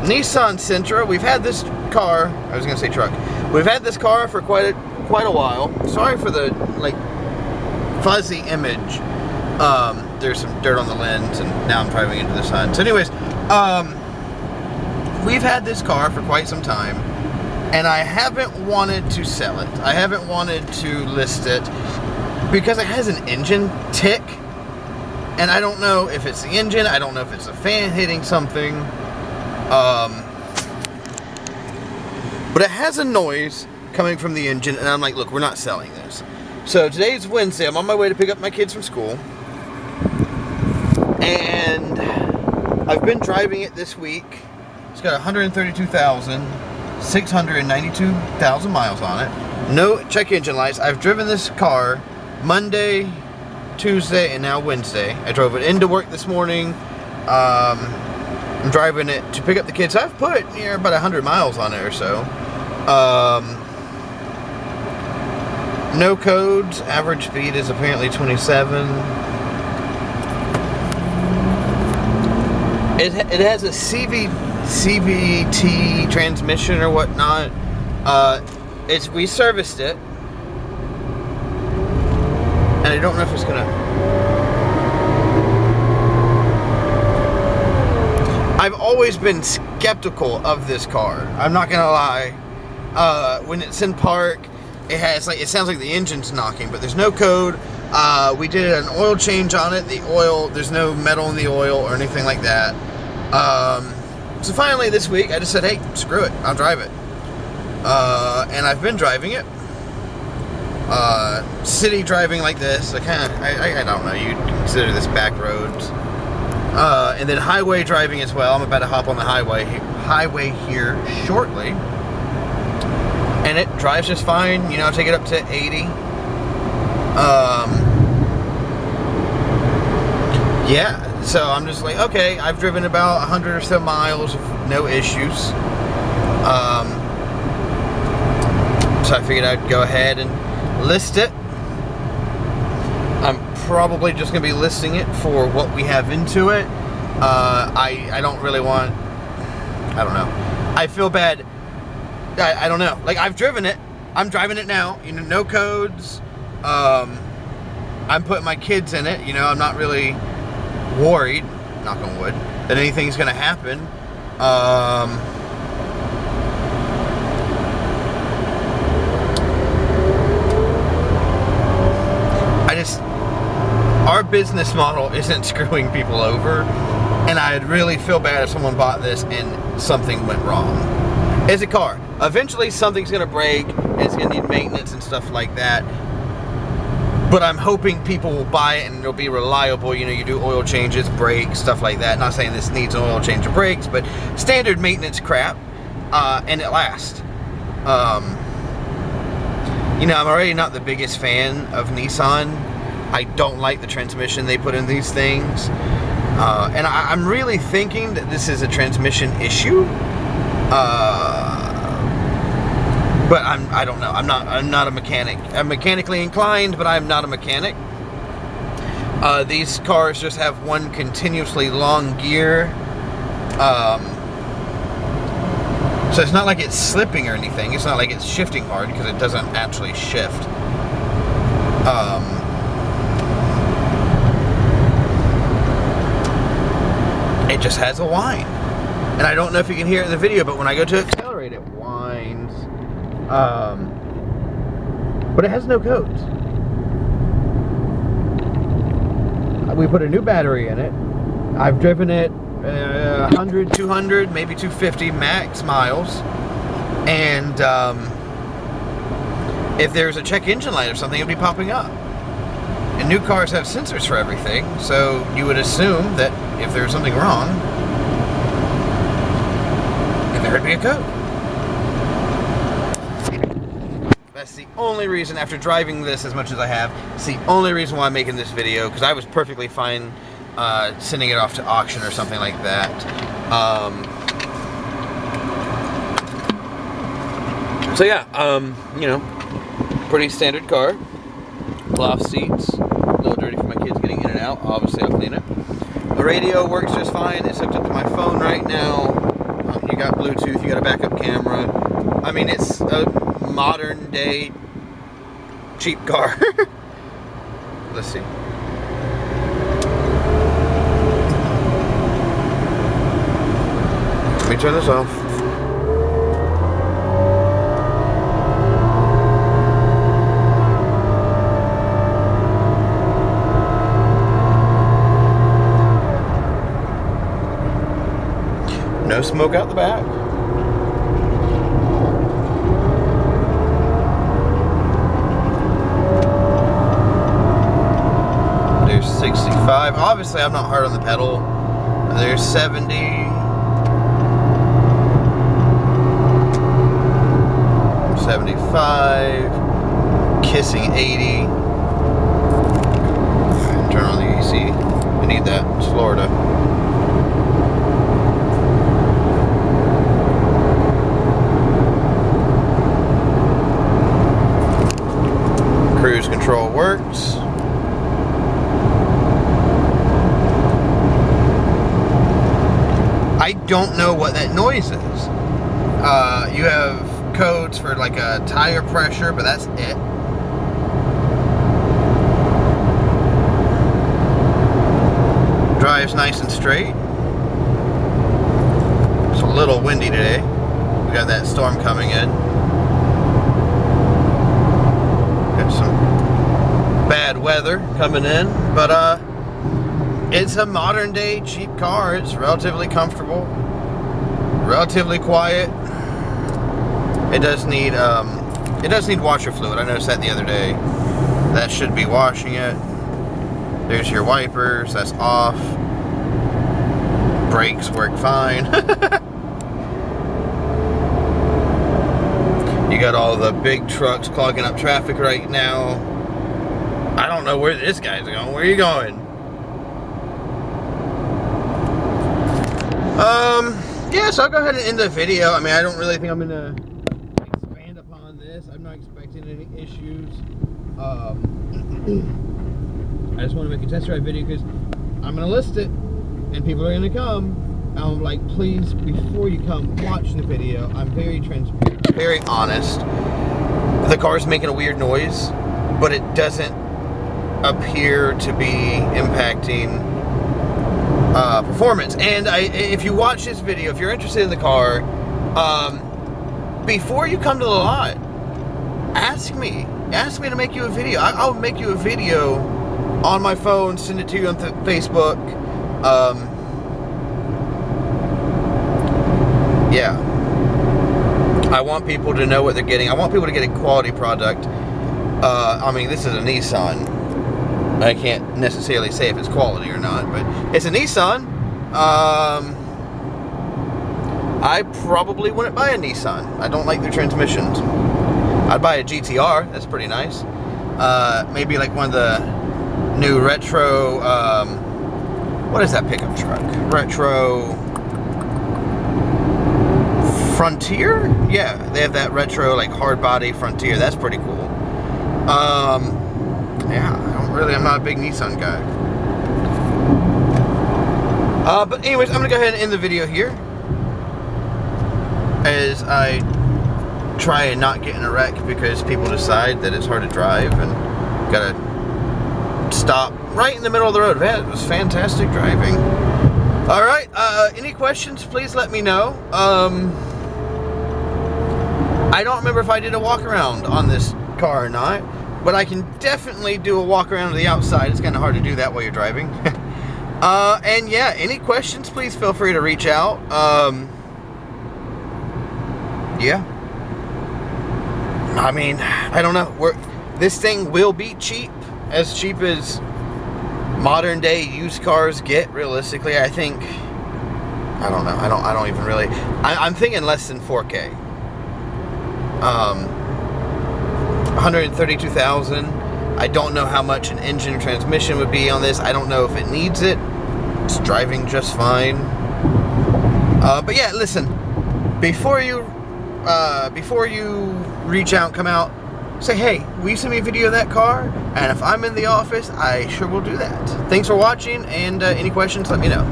Nissan Sentra. We've had this car, I was going to say truck. We've had this car for quite a while. Sorry for the, like, fuzzy image. There's some dirt on the lens, and now I'm driving into the sun. So anyways, we've had this car for quite some time, and I haven't wanted to sell it. I haven't wanted to list it because it has an engine tick, and I don't know if it's the engine, I don't know if it's a fan hitting something, but it has a noise coming from the engine, and I'm like, look, we're not selling this. So today's Wednesday, I'm on my way to pick up my kids from school, and I've been driving it this week. It's got 132,692 miles on it. No check engine lights. I've driven this car Monday, Tuesday, and now Wednesday. I drove it into work this morning. I'm driving it to pick up the kids. I've put about 100 miles on it or so. No codes. Average speed is apparently 27. It has a CVT transmission or whatnot. We serviced it, and I don't know if it's gonna. I've always been skeptical of this car. I'm not gonna lie. When it's in park, it sounds like the engine's knocking, but there's no code. We did an oil change on it. The oil, there's no metal in the oil or anything like that. So finally this week, I just said, hey, screw it, I'll drive it. And I've been driving it. City driving like this, I don't know, you'd consider this back roads. And then highway driving as well. I'm about to hop on the highway here shortly. And it drives just fine, you know, take it up to 80. Yeah, so I'm just like, okay, I've driven about 100 or so miles with no issues. So I figured I'd go ahead and list it. I'm probably just going to be listing it for what we have into it. I don't really want, I don't know. I feel bad. I don't know. Like, I've driven it. I'm driving it now. You know, no codes. I'm putting my kids in it. You know, I'm not really worried, knock on wood, that anything's going to happen. Our business model isn't screwing people over, and I'd really feel bad if someone bought this and something went wrong. It's a car. Eventually something's going to break, and it's going to need maintenance and stuff like that. But I'm hoping people will buy it and it'll be reliable. You know, you do oil changes, brakes, stuff like that. Not saying this needs an oil change or brakes, but standard maintenance crap, and it lasts. You know, I'm already not the biggest fan of Nissan. I don't like the transmission they put in these things. And I'm really thinking that this is a transmission issue. But I don't know. I'm not a mechanic. I'm mechanically inclined, but I'm not a mechanic. These cars just have one continuously long gear. So it's not like it's slipping or anything. It's not like it's shifting hard because it doesn't actually shift. It just has a whine. And I don't know if you can hear it in the video, but when I go to accelerate, it whines. But it has no codes. We put a new battery in it. I've driven it 100, 200, maybe 250 max miles. And if there's a check engine light or something, it'll be popping up. And new cars have sensors for everything, so you would assume that if there's something wrong, then there'd be a code. That's the only reason, after driving this as much as I have, it's the only reason why I'm making this video, because I was perfectly fine sending it off to auction or something like that. So yeah, you know, pretty standard car. Cloth seats, a little dirty for my kids getting in and out. Obviously I'll clean it. The radio works just fine. It's hooked up to my phone right now. You got Bluetooth, you got a backup camera. I mean, it's a modern day cheap car. Let's see. Let me turn this off. No smoke out the back. There's 65. Obviously, I'm not hard on the pedal. There's 70. 75. Kissing 80. Turn on the AC. We need that. It's Florida. Cruise control works. I don't know what that noise is. You have codes for like a tire pressure, but that's it. Drives nice and straight. It's a little windy today. We got that storm coming in. Got some bad weather coming in, but it's a modern day cheap car. It's relatively comfortable, relatively quiet. It does need washer fluid. I noticed that the other day. That should be washing it. There's your wipers. That's off. Brakes work fine. You got all the big trucks clogging up traffic right now. I don't know where this guy's going. Where are you going? Yeah, so I'll go ahead and end the video. I mean, I don't really think I'm gonna expand upon this. I'm not expecting any issues. I just want to make a test drive video because I'm gonna list it and people are gonna come. I'm like, please, before you come watch the video, I'm very transparent, very honest. The car's making a weird noise, but it doesn't appear to be impacting performance. And if you watch this video, if you're interested in the car, before you come to the lot, ask me to make you a video. I'll make you a video on my phone, send it to you on Facebook. Yeah, I want people to know what they're getting. I want people to get a quality product. I mean, this is a Nissan. I can't necessarily say if it's quality or not, but it's a Nissan. I probably wouldn't buy a Nissan. I don't like their transmissions. I'd buy a GTR. That's pretty nice. Maybe like one of the new retro, what is that pickup truck? Retro Frontier? Yeah, they have that retro like hard body Frontier. That's pretty cool. Yeah, I'm not a big Nissan guy. But anyways, I'm gonna go ahead and end the video here as I try and not get in a wreck because people decide that it's hard to drive and gotta stop right in the middle of the road. Man, it was fantastic driving. All right, any questions, please let me know. I don't remember if I did a walk around on this car or not, but I can definitely do a walk around to the outside. It's kind of hard to do that while you're driving. And yeah, any questions, please feel free to reach out. Yeah. I mean, I don't know. This thing will be cheap as modern day used cars get, realistically. I think, I don't know. I don't even really, I'm thinking less than 4K. 132,000. I don't know how much an engine or transmission would be on this. I don't know if it needs it. It's driving just fine. But yeah, listen, before you reach out, come out, say, hey, will you send me a video of that car? And if I'm in the office, I sure will do that. Thanks for watching, and any questions, let me know.